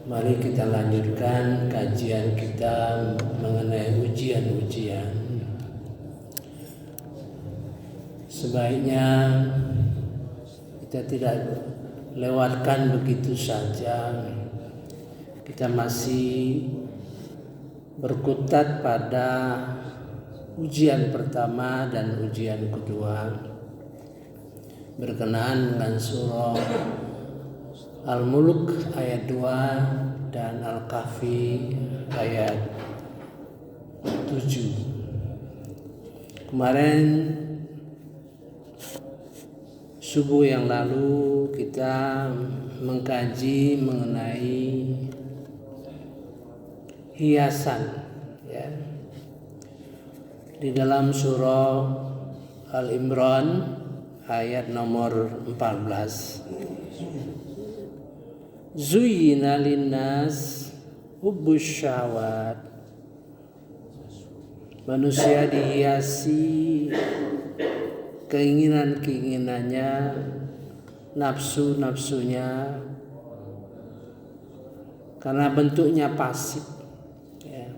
Mari kita lanjutkan kajian kita mengenai ujian-ujian. Sebaiknya kita tidak lewatkan begitu saja. Kita masih berkutat pada ujian pertama dan ujian kedua berkenaan dengan surah Al-Mulk ayat 2 dan Al-Kahfi ayat 7. Kemarin subuh yang lalu kita mengkaji mengenai hiasan, ya. Di dalam surah Al-Imran ayat nomor 14. Zuyyina linnas hubbus syahwat. Manusia dihiasi keinginan-keinginannya, nafsu-nafsunya, karena bentuknya pasif, ya.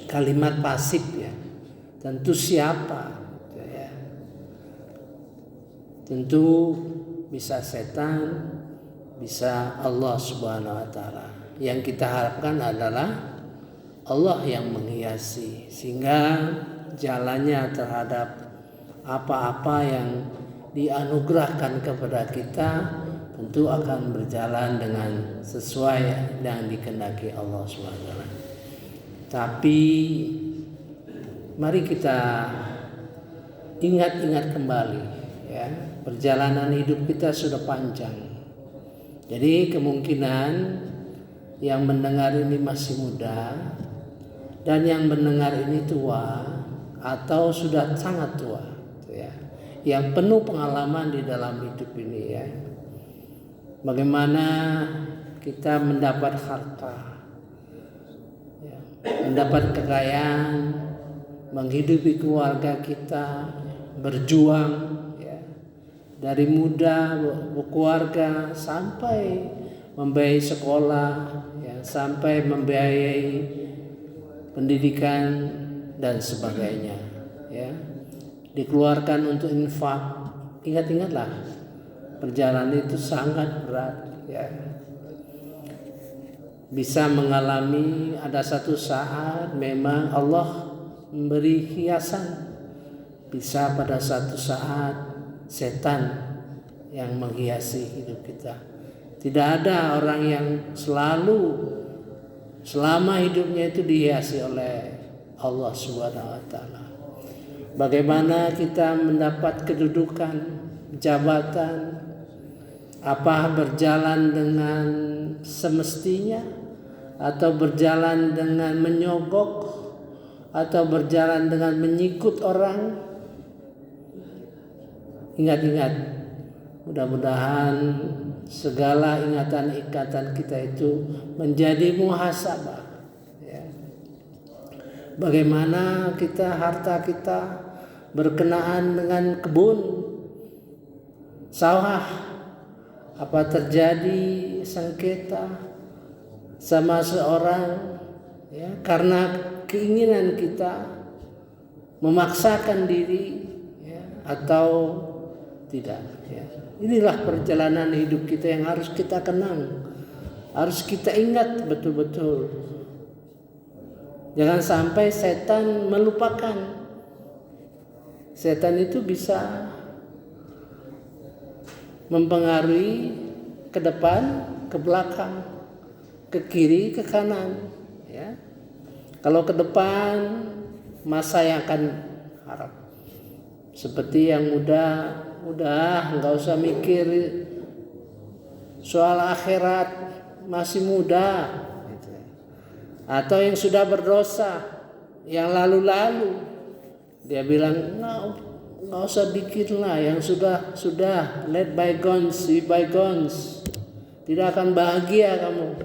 Kalimat pasif, ya. Tentu siapa, ya. Tentu bisa setan, bisa Allah Subhanahu wa Ta'ala. Yang kita harapkan adalah Allah yang menghiasi, sehingga jalannya terhadap apa-apa yang dianugerahkan kepada kita tentu akan berjalan dengan sesuai yang dikehendaki Allah Subhanahu wa Ta'ala. Tapi mari kita ingat-ingat kembali, ya, perjalanan hidup kita sudah panjang. Jadi kemungkinan yang mendengar ini masih muda dan yang mendengar ini tua atau sudah sangat tua, ya, yang penuh pengalaman di dalam hidup ini, ya. Bagaimana kita mendapat harta, ya, mendapat kekayaan, menghidupi keluarga kita, berjuang, dari muda berkeluarga sampai membiayai sekolah, ya, sampai membiayai pendidikan dan sebagainya, ya. Dikeluarkan untuk infak. Ingat-ingatlah, perjalanan itu sangat berat, ya. Bisa mengalami ada satu saat memang Allah memberi hiasan, bisa pada satu saat setan yang menghiasi hidup kita. Tidak ada orang yang selama hidupnya itu dihiasi oleh Allah Subhanahu wa Ta'ala. Bagaimana kita mendapat kedudukan, jabatan, apa berjalan dengan semestinya atau berjalan dengan menyogok atau berjalan dengan menyikut orang. Ingat-ingat, mudah-mudahan segala ingatan-ikatan kita itu menjadi muhasabah, ya. Bagaimana harta kita berkenaan dengan kebun, sawah, apa terjadi sengketa sama seorang, ya, karena keinginan kita memaksakan diri, ya, atau tidak, ya. Inilah perjalanan hidup kita yang harus kita kenang, harus kita ingat betul-betul. Jangan sampai setan melupakan. Setan itu bisa mempengaruhi ke depan, ke belakang, ke kiri, ke kanan, ya. Kalau ke depan, masa yang akan harap. Seperti yang udah nggak usah mikir soal akhirat, masih muda, gitu. Atau yang sudah berdosa, yang lalu-lalu, dia bilang nggak usah bikin lah, yang sudah let bygones be bygones, tidak akan bahagia kamu.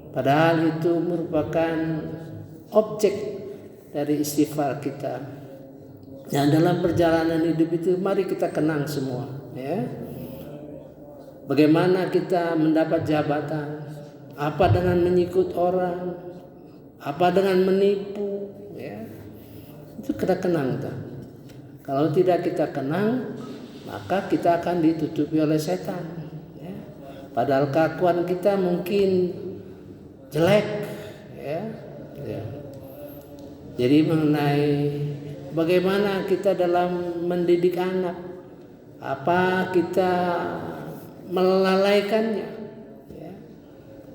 Padahal itu merupakan objek dari istighfar kita. Yang dalam perjalanan hidup itu mari kita kenang semua, ya. Bagaimana kita mendapat jabatan? Apa dengan menyikut orang? Apa dengan menipu? Ya, itu kita kenang. Kalau tidak kita kenang, maka kita akan ditutupi oleh setan. Ya. Padahal kelakuan kita mungkin jelek. Ya. Ya. Jadi mengenai bagaimana kita dalam mendidik anak, apa kita melalaikannya, ya.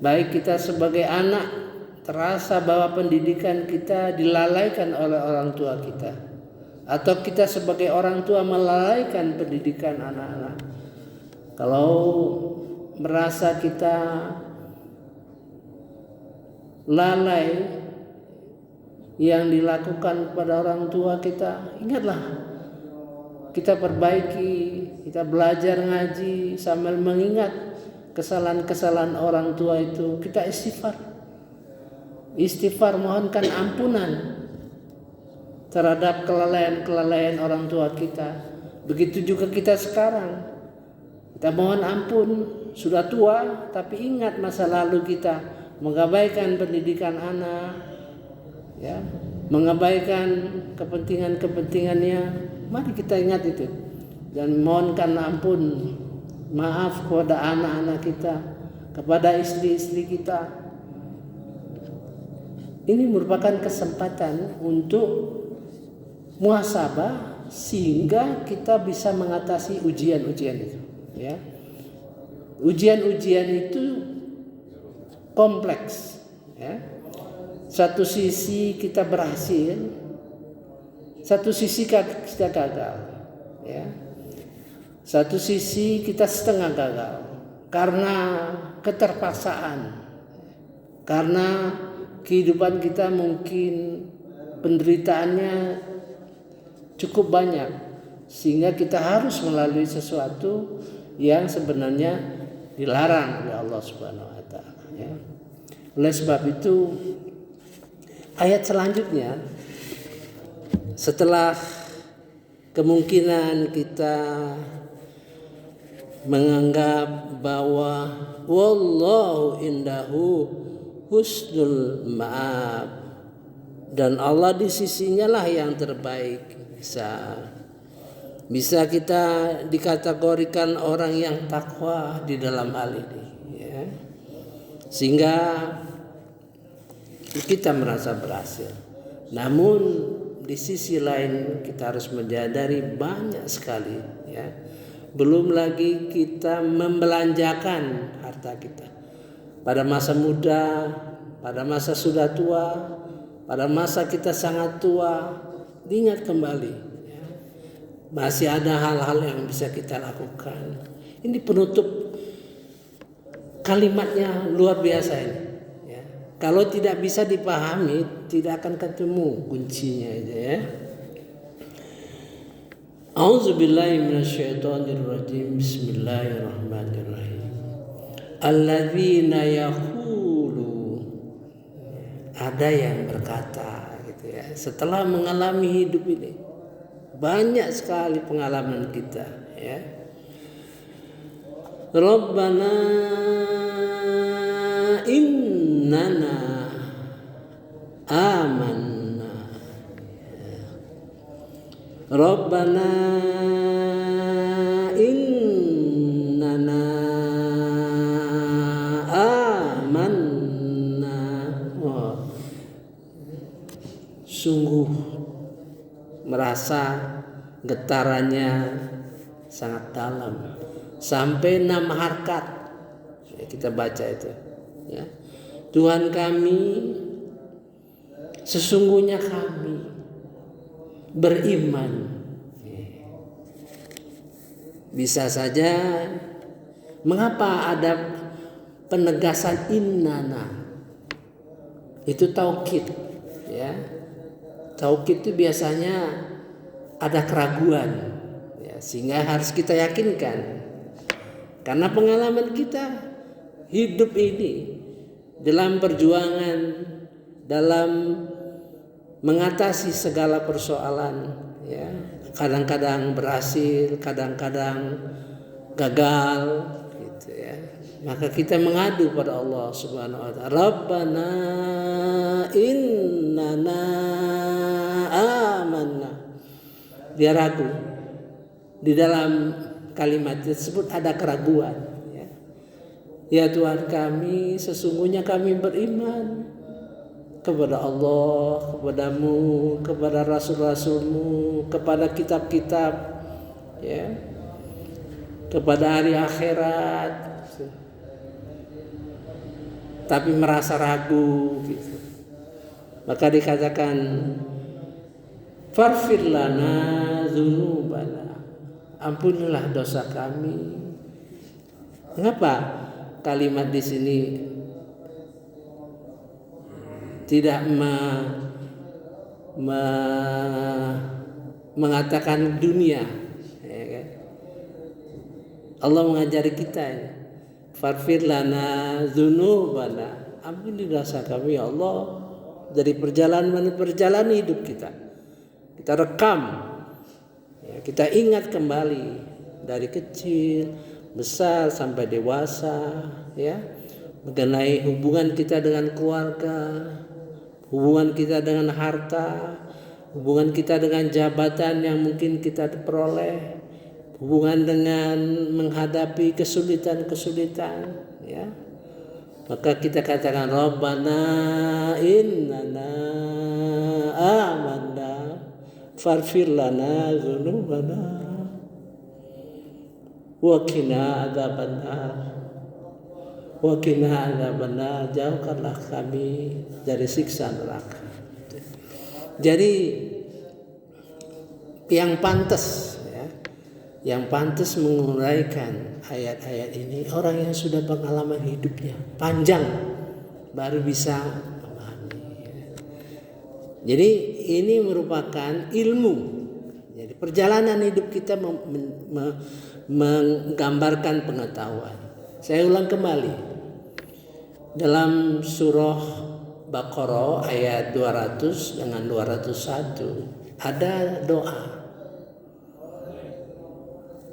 Baik kita sebagai anak terasa bahwa pendidikan kita dilalaikan oleh orang tua kita, atau kita sebagai orang tua melalaikan pendidikan anak-anak. Kalau merasa kita lalai yang dilakukan kepada orang tua kita, ingatlah, kita perbaiki, kita belajar ngaji sambil mengingat kesalahan-kesalahan orang tua itu. Kita istighfar, mohonkan ampunan terhadap kelalaian orang tua kita. Begitu juga kita sekarang, kita mohon ampun, sudah tua tapi ingat masa lalu kita, mengabaikan pendidikan anak, ya, mengabaikan kepentingannya. Mari kita ingat itu dan mohonkan ampun, maaf kepada anak-anak kita, kepada istri-istri kita. Ini merupakan kesempatan untuk muhasabah sehingga kita bisa mengatasi ujian-ujian itu. Ya. Ujian-ujian itu kompleks. Ya. Satu sisi kita berhasil, satu sisi kita gagal, ya. Satu sisi kita setengah gagal karena keterpaksaan, karena kehidupan kita mungkin penderitaannya cukup banyak sehingga kita harus melalui sesuatu yang sebenarnya dilarang oleh Allah Subhanahu wa taala, ya. Oleh sebab itu ayat selanjutnya, setelah kemungkinan kita menganggap bahwa wallahu indahu husnul ma'ab, dan Allah di sisinya lah yang terbaik, bisa kita dikategorikan orang yang takwa di dalam hal ini, ya. Sehingga kita merasa berhasil. Namun di sisi lain kita harus menyadari banyak sekali, ya. Belum lagi kita membelanjakan harta kita pada masa muda, pada masa sudah tua, pada masa kita sangat tua. Diingat kembali, ya. Masih ada hal-hal yang bisa kita lakukan. Ini penutup kalimatnya luar biasa ini. Kalau tidak bisa dipahami, tidak akan ketemu kuncinya itu, ya. A'udzubillahi minasyaitonirrajim. Bismillahirrahmanirrahim. Alladzina yaqulu, ada yang berkata gitu, ya. Setelah mengalami hidup ini, banyak sekali pengalaman kita, ya. Rabbana innana amanna, Rabbana innana amanna. Sungguh merasa getarannya sangat dalam sampai 6 harkat, kita baca itu, ya. Tuhan kami, sesungguhnya kami beriman. Bisa saja, mengapa ada penegasan innana? Itu taukid, ya. Taukid itu biasanya ada keraguan, ya, sehingga harus kita yakinkan. Karena pengalaman kita hidup ini dalam perjuangan, dalam mengatasi segala persoalan, ya, kadang-kadang berhasil, kadang-kadang gagal, gitu. Maka kita mengadu pada Allah Subhanahu wa taala, Rabbana innana amanna. Dia ragu. Di dalam kalimat tersebut ada keraguan, ya. Ya Tuhan kami, sesungguhnya kami beriman kepada Allah, kepadamu, kepada Rasul-Rasulmu, kepada kitab-kitab, ya, kepada hari akhirat. Tapi merasa ragu gitu. Maka dikatakan farfir lana dzunubana. Ampunilah dosa kami. Mengapa kalimat di sini tidak mengatakan dunia, ya kan? Allah mengajari kita ya. Farfir lana dzunubana. Ampuni dosa kami ya Allah dari perjalanan hidup kita. Kita rekam, ya, kita ingat kembali dari kecil, besar sampai dewasa, ya, mengenai hubungan kita dengan keluarga, hubungan kita dengan harta, hubungan kita dengan jabatan yang mungkin kita peroleh, hubungan dengan menghadapi kesulitan-kesulitan, ya. Maka kita katakan Rabbana innana amanna farfir lana dzunubana wa qina adzabannar. Wa qina adzabannar, jauhkanlah kami dari siksa neraka. Jadi yang pantas menguraikan ayat-ayat ini orang yang sudah pengalaman hidupnya panjang baru bisa memahami. Jadi ini merupakan ilmu. Jadi perjalanan hidup kita menggambarkan pengetahuan. Saya ulang kembali. Dalam surah Baqarah ayat 200 dengan 201 ada doa.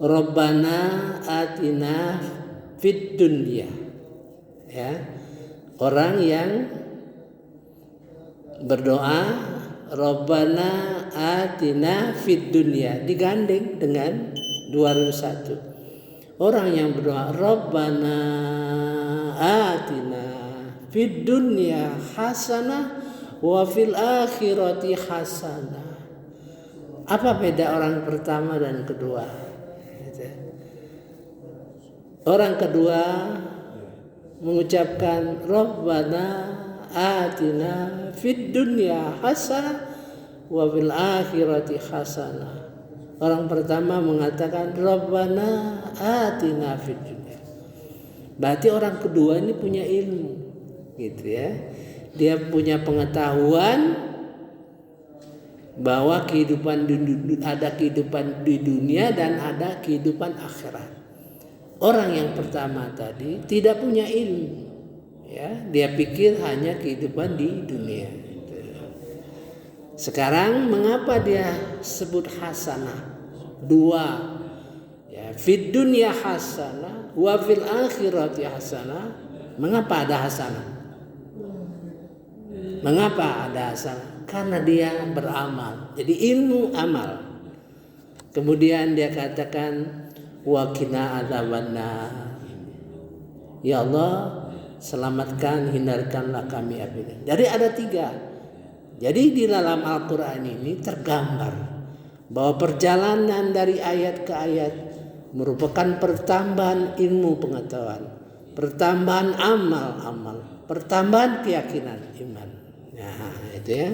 Rabbana atina fid dunya, ya, orang yang berdoa Rabbana atina fid dunya digandeng dengan 201. Orang yang berdoa Rabbana atina fid dunya hasanah wa fil akhirati hasanah. Apa beda orang pertama dan kedua? Orang kedua mengucapkan Rabbana atina fid dunya hasanah wa fil akhirati hasanah. Orang pertama mengatakan Rabbana atina fid dunya. Berarti orang kedua ini punya ilmu, gitu ya. Dia punya pengetahuan bahwa ada kehidupan di dunia dan ada kehidupan akhirat. Orang yang pertama tadi tidak punya ilmu, ya, dia pikir hanya kehidupan di dunia. Sekarang mengapa dia sebut hasanah? Dua, ya, fid dunya hasanah wa fil akhirati hasanah. Mengapa ada hasanah? Mengapa ada hasanah? Karena dia beramal. Jadi ilmu amal. Kemudian dia katakan wa qina adzabannar. Ya Allah, selamatkan, hindarkanlah kami api. Jadi ada tiga. Jadi di dalam Al-Quran ini tergambar bahwa perjalanan dari ayat ke ayat merupakan pertambahan ilmu pengetahuan, pertambahan amal, pertambahan keyakinan iman. Nah, itu ya.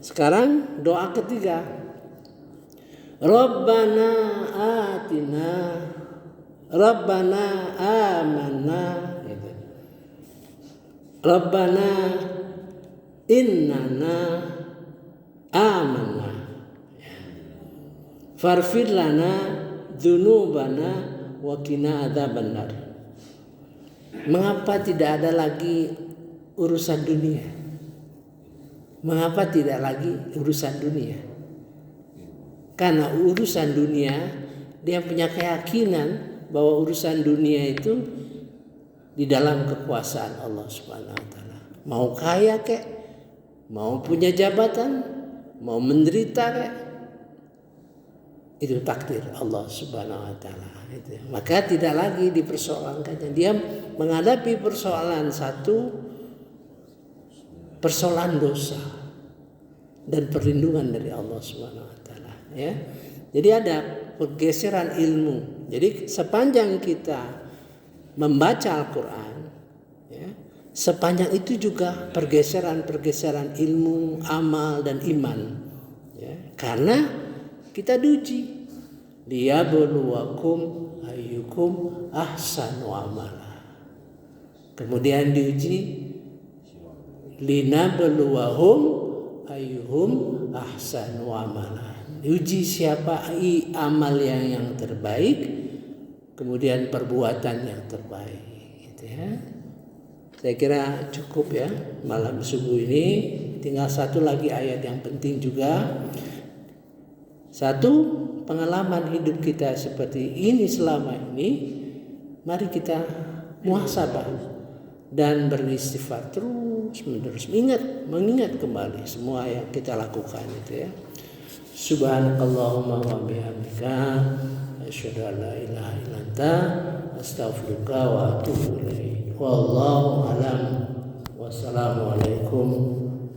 Sekarang doa ketiga. Rabbana atina, Rabbana amanna, gitu. Rabbana innana amanna farfir lana dzunubana wa qina adzabannar. Mengapa tidak ada lagi urusan dunia? Mengapa tidak lagi urusan dunia? Karena urusan dunia dia punya keyakinan bahwa urusan dunia itu di dalam kekuasaan Allah Subhanahu wa taala. Mau kaya kek, mau punya jabatan, mau menderita kek, itu takdir Allah Subhanahu wa taala. Maka tidak lagi dipersoalkannya. Dia menghadapi persoalan dosa dan perlindungan dari Allah Subhanahu wa taala, ya. Jadi ada pergeseran ilmu. Jadi sepanjang kita membaca Al-Qur'an, ya, sepanjang itu juga pergeseran ilmu, amal dan iman, ya. Karena kita diuji, liyabluwakum ayyukum ahsanu amala. Kemudian diuji, linabluwahum ayyuhum ahsanu amala. Diuji siapa amal yang terbaik, kemudian perbuatan yang terbaik, gitu ya. Saya kira cukup ya malam subuh ini. Tinggal satu lagi ayat yang penting juga. Satu, pengalaman hidup kita seperti ini selama ini, mari kita muhasabah dan beristighfar terus menerus, mengingat kembali semua yang kita lakukan itu ya. Subhanakallahumma wa bihamdika asyhadu an la ilaha illa anta astaghfiruka wa atubu ilaik. Wallahu a'lam. Wassalamualaikum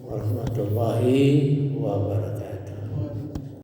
warahmatullahi wabarakatuh.